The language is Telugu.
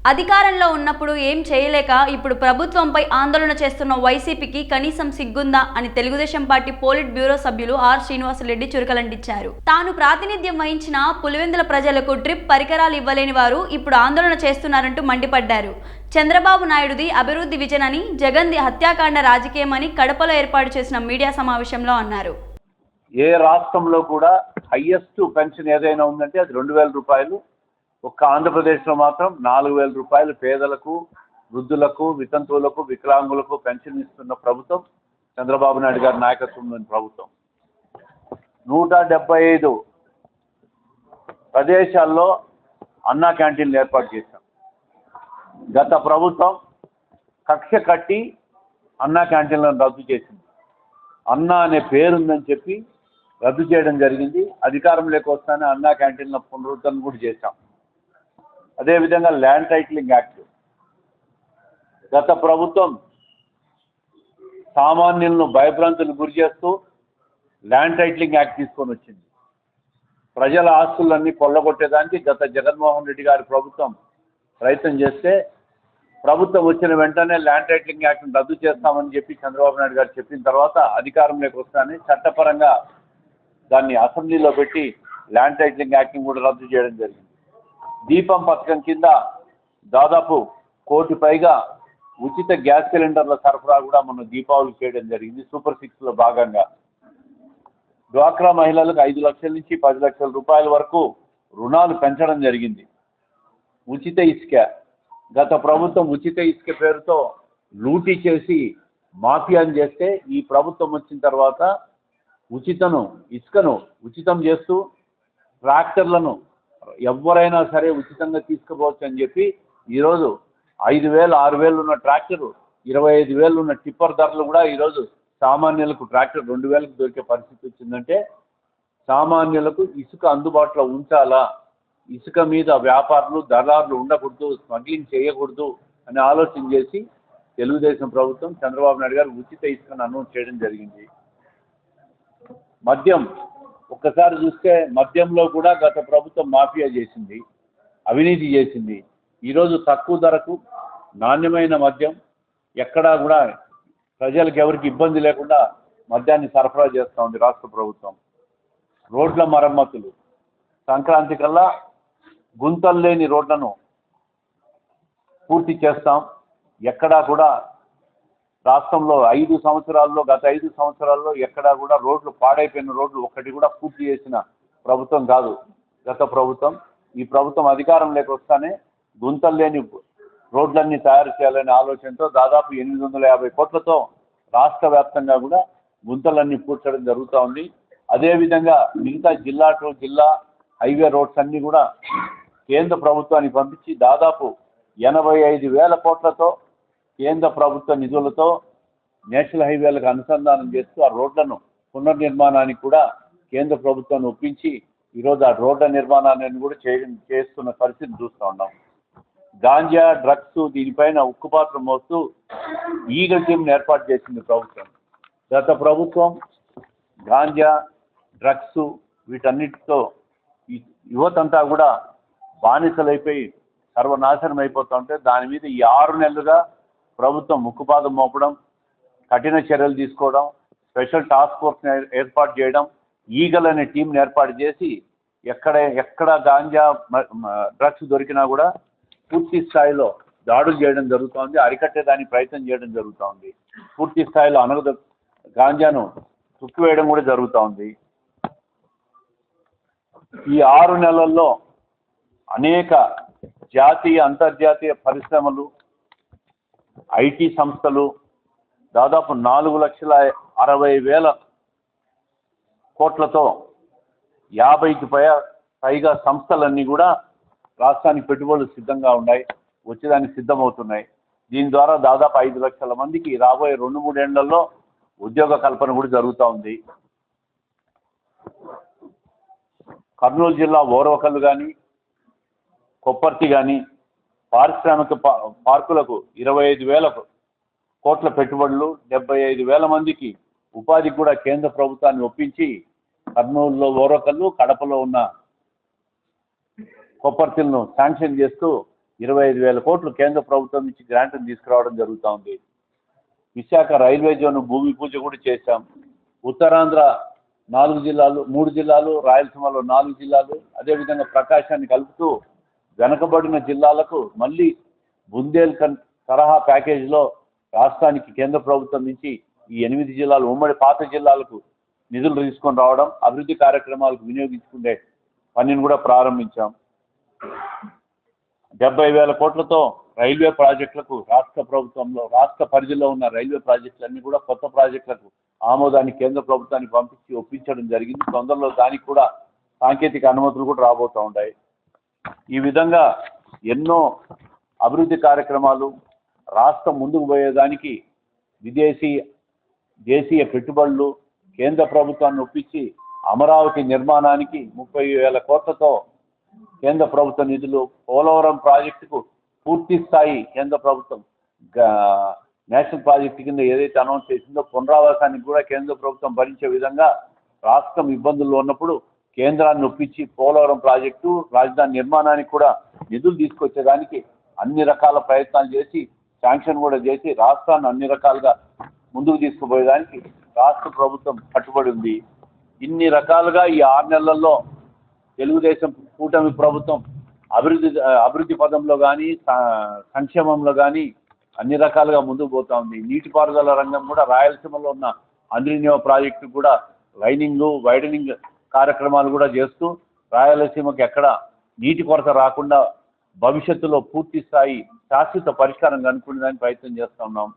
అధికారంలో ఉన్నప్పుడు ఏం చేయలేక ఇప్పుడు ప్రభుత్వంపై ఆందోళన చేస్తున్న వైసీపీకి కనీసం సిగ్గుందా అని తెలుగుదేశం పార్టీ పోలిట్ బ్యూరో సభ్యులు ఆర్ శ్రీనివాసరెడ్డి చురకలంటించారు. తాను ప్రాతినిధ్యం వహించిన పులివెందుల ప్రజలకు ట్రిప్ పరికరాలు ఇవ్వలేని వారు ఇప్పుడు ఆందోళన చేస్తున్నారంటూ మండిపడ్డారు. చంద్రబాబు నాయుడుది అభివృద్ధి విజన్ అని, జగన్ది హత్యాకాండ రాజకీయమని కడపలో ఏర్పాటు చేసిన మీడియా సమావేశంలో అన్నారు. ఏ రాష్ట్రంలో కూడా హైయెస్ట్ పెన్షన్ ఏదైనా ఉందంటే అది 2000 రూపాయలు. ఒక్క ఆంధ్రప్రదేశ్లో మాత్రం 4000 రూపాయలు పేదలకు, వృద్ధులకు, వితంతువులకు, వికలాంగులకు పెన్షన్ ఇస్తున్న ప్రభుత్వం చంద్రబాబు నాయుడు గారి నాయకత్వంలోని ప్రభుత్వం. 175 ప్రదేశాల్లో అన్నా క్యాంటీన్లు ఏర్పాటు చేశాం. గత ప్రభుత్వం కక్ష కట్టి అన్నా క్యాంటీన్లను రద్దు చేసింది. అన్నా అనే పేరుందని చెప్పి రద్దు చేయడం జరిగింది. అధికారంలోకి వస్తానే అన్నా క్యాంటీన్ల పునరుద్ధరణ కూడా చేశాం. అదేవిధంగా ల్యాండ్ టైటిలింగ్ యాక్ట్ గత ప్రభుత్వం సామాన్యులను భయభ్రాంతులు గురి చేస్తూ ల్యాండ్ టైటిలింగ్ యాక్ట్ తీసుకొని వచ్చింది. ప్రజల ఆస్తులన్నీ కొల్లగొట్టేదానికి గత జగన్మోహన్ రెడ్డి గారి ప్రభుత్వం ప్రయత్నం చేస్తే ప్రభుత్వం వచ్చిన వెంటనే ల్యాండ్ టైటిలింగ్ యాక్ట్ను రద్దు చేస్తామని చెప్పి చంద్రబాబు నాయుడు గారు చెప్పిన తర్వాత అధికారంలోకి వస్తానే చట్టపరంగా దాన్ని అసెంబ్లీలో పెట్టి ల్యాండ్ టైటిలింగ్ యాక్ట్ని కూడా రద్దు చేయడం జరిగింది. దీపం పథకం కింద దాదాపు 1 కోటి పైగా ఉచిత గ్యాస్ సిలిండర్ల సరఫరా కూడా మనం దీపావళికి చేయడం జరిగింది. సూపర్ 6లో భాగంగా డ్వాక్రా మహిళలకు 5 లక్షల నుంచి 10 లక్షల రూపాయల వరకు రుణాలు పెంచడం జరిగింది. ఉచిత ఇసుక గత ప్రభుత్వం ఉచిత ఇసుక పేరుతో లూటీ చేసి మాఫియాని చేస్తే ఈ ప్రభుత్వం వచ్చిన తర్వాత ఇసుకను ఉచితం చేస్తూ ట్రాక్టర్లను ఎవరైనా సరే ఉచితంగా తీసుకుపోవచ్చు అని చెప్పి ఈరోజు 5000, 6000 ఉన్న ట్రాక్టర్ 25,000 ఉన్న టిప్పర్ ధరలు కూడా ఈరోజు సామాన్యులకు ట్రాక్టర్ 2000కి దొరికే పరిస్థితి వచ్చిందంటే సామాన్యులకు ఇసుక అందుబాటులో ఉంచాలా, ఇసుక మీద వ్యాపారులు దళారులు ఉండకూడదు, స్మగ్లింగ్ చేయకూడదు అని ఆలోచన చేసి తెలుగుదేశం ప్రభుత్వం చంద్రబాబు నాయుడు గారు ఉచిత ఇసుకను అనౌన్స్ చేయడం జరిగింది. మద్యం ఒక్కసారి చూస్తే మద్యంలో కూడా గత ప్రభుత్వం మాఫియా చేసింది, అవినీతి చేసింది. ఈరోజు తక్కువ ధరకు నాణ్యమైన మద్యం ఎక్కడా కూడా ప్రజలకు ఎవరికి ఇబ్బంది లేకుండా మద్యాన్ని సరఫరా చేస్తూ ఉంది రాష్ట్ర ప్రభుత్వం. రోడ్ల మరమ్మతులు సంక్రాంతి కల్లా గుంతలు లేని రోడ్లను పూర్తి చేస్తాం. ఎక్కడా కూడా రాష్ట్రంలో గత 5 సంవత్సరాల్లో ఎక్కడా కూడా రోడ్లు పాడైపోయిన రోడ్లు ఒక్కటి కూడా పూర్తి చేసిన ప్రభుత్వం కాదు గత ప్రభుత్వం. ఈ ప్రభుత్వం అధికారంలోకి వస్తానే గుంతలు లేని రోడ్లన్నీ తయారు చేయాలనే ఆలోచనతో దాదాపు 850 కోట్లతో రాష్ట్ర వ్యాప్తంగా కూడా గుంతలన్నీ పూడ్చడం జరుగుతూ ఉంది. అదేవిధంగా మిగతా జిల్లా టు జిల్లా హైవే రోడ్స్ అన్నీ కూడా కేంద్ర ప్రభుత్వానికి పంపించి దాదాపు 85,000 కోట్లతో కేంద్ర ప్రభుత్వ నిధులతో నేషనల్ హైవేలకు అనుసంధానం చేస్తూ ఆ రోడ్లను పునర్నిర్మాణానికి కూడా కేంద్ర ప్రభుత్వాన్ని ఒప్పించి ఈరోజు ఆ రోడ్ల నిర్మాణాన్ని కూడా చేస్తున్న పరిస్థితి చూస్తూ ఉన్నాం. గాంజా, డ్రగ్స్ దీనిపైన ఉక్కుపాత్ర మోస్తూ ఈగల్ టీంను ఏర్పాటు చేసింది ప్రభుత్వం. గత ప్రభుత్వం గాంజా, డ్రగ్స్ వీటన్నిటితో యువతంతా కూడా బానిసలైపోయి సర్వనాశనం అయిపోతూ ఉంటే దాని మీద ఈ 6 నెలలుగా ప్రభుత్వం ముక్కుపాదం మోపడం, కఠిన చర్యలు తీసుకోవడం, స్పెషల్ టాస్క్ ఫోర్స్ని ఏర్పాటు చేయడం, ఈగల్ అనే టీంని ఏర్పాటు చేసి ఎక్కడ గాంజా, డ్రగ్స్ దొరికినా కూడా పూర్తి స్థాయిలో దాడులు చేయడం జరుగుతోంది, అరికట్టేదానికి ప్రయత్నం చేయడం జరుగుతోంది. పూర్తి స్థాయిలో గాంజాను తుక్కివేయడం కూడా జరుగుతూ ఉంది. ఈ 6 నెలల్లో అనేక జాతీయ అంతర్జాతీయ పరిశ్రమలు, ఐటీ సంస్థలు దాదాపు 4,60,000 కోట్లతో 50కి పైగా సంస్థలన్నీ కూడా రాష్ట్రానికి పెట్టుబడులు సిద్ధంగా ఉన్నాయి, వచ్చేదానికి సిద్ధమవుతున్నాయి. దీని ద్వారా దాదాపు 5 లక్షల మందికి రాబోయే 2-3 ఏళ్లలో ఉద్యోగ కల్పన కూడా జరుగుతూ ఉంది. కర్నూలు జిల్లా ఓర్వకల్లు కానీ, కొప్పర్తి కానీ పారిశ్రామిక పార్కులకు 25,000 కోట్ల పెట్టుబడులు, 75,000 మందికి ఉపాధికి కూడా కేంద్ర ప్రభుత్వాన్ని ఒప్పించి కర్నూలులో ఓర్వకల్లు, కడపలో ఉన్న కొప్పర్తిలను శాంక్షన్ చేస్తూ 25,000 కోట్లు కేంద్ర ప్రభుత్వం నుంచి గ్రాంట్ని తీసుకురావడం జరుగుతూ ఉంది. విశాఖ రైల్వే జోన్ భూమి పూజ కూడా చేశాం. ఉత్తరాంధ్ర 4 జిల్లాలు, 3 జిల్లాలు, రాయలసీమలో 4 జిల్లాలు, అదేవిధంగా ప్రకాశాన్ని కలుపుతూ వెనకబడిన జిల్లాలకు మళ్ళీ బుందేల్ఖండ్ తరహా ప్యాకేజీలో రాష్ట్రానికి కేంద్ర ప్రభుత్వం నుంచి ఈ 8 జిల్లాలు ఉమ్మడి పాత జిల్లాలకు నిధులు తీసుకొని రావడం, అభివృద్ధి కార్యక్రమాలకు వినియోగించుకునే పనిని కూడా ప్రారంభించాం. 70,000 కోట్లతో రైల్వే ప్రాజెక్టులకు రాష్ట్ర పరిధిలో ఉన్న రైల్వే ప్రాజెక్టులన్నీ కూడా కొత్త ప్రాజెక్టులకు ఆమోదాన్ని కేంద్ర ప్రభుత్వానికి పంపించి ఒప్పించడం జరిగింది. తొందరలో దానికి కూడా సాంకేతిక అనుమతులు కూడా రాబోతూ ఉన్నాయి. ఈ విధంగా ఎన్నో అభివృద్ధి కార్యక్రమాలు రాష్ట్రం ముందుకు పోయేదానికి దేశీయ పెట్టుబడులు కేంద్ర ప్రభుత్వాన్ని ఒప్పించి అమరావతి నిర్మాణానికి 30,000 కోట్లతో కేంద్ర ప్రభుత్వ నిధులు, పోలవరం ప్రాజెక్టుకు పూర్తి స్థాయి కేంద్ర ప్రభుత్వం నేషనల్ ప్రాజెక్టు కింద ఏదైతే అనౌన్స్ చేసిందో పునరావాసానికి కూడా కేంద్ర ప్రభుత్వం భరించే విధంగా రాష్ట్రం ఇబ్బందుల్లో ఉన్నప్పుడు కేంద్రాన్ని ఒప్పించి పోలవరం ప్రాజెక్టు, రాజధాని నిర్మాణానికి కూడా నిధులు తీసుకొచ్చేదానికి అన్ని రకాల ప్రయత్నాలు చేసి శాంక్షన్ కూడా చేసి రాష్ట్రాన్ని అన్ని రకాలుగా ముందుకు తీసుకుపోయేదానికి రాష్ట్ర ప్రభుత్వం కట్టుబడి ఉంది. ఇన్ని రకాలుగా ఈ 6 నెలల్లో తెలుగుదేశం కూటమి ప్రభుత్వం అభివృద్ధి పదంలో కానీ సంక్షేమంలో కానీ అన్ని రకాలుగా ముందుకు పోతా ఉంది. నీటిపారుదల రంగం కూడా రాయలసీమలో ఉన్న అంద్రినియో ప్రాజెక్టు కూడా వైడనింగ్ కార్యక్రమాలు కూడా చేస్తూ రాయలసీమకి ఎక్కడ నీటి కొరత రాకుండా భవిష్యత్తులో పూర్తి స్థాయి శాశ్వత పరిష్కారం కనుక్కునే దానికి ప్రయత్నం చేస్తూ ఉన్నాం.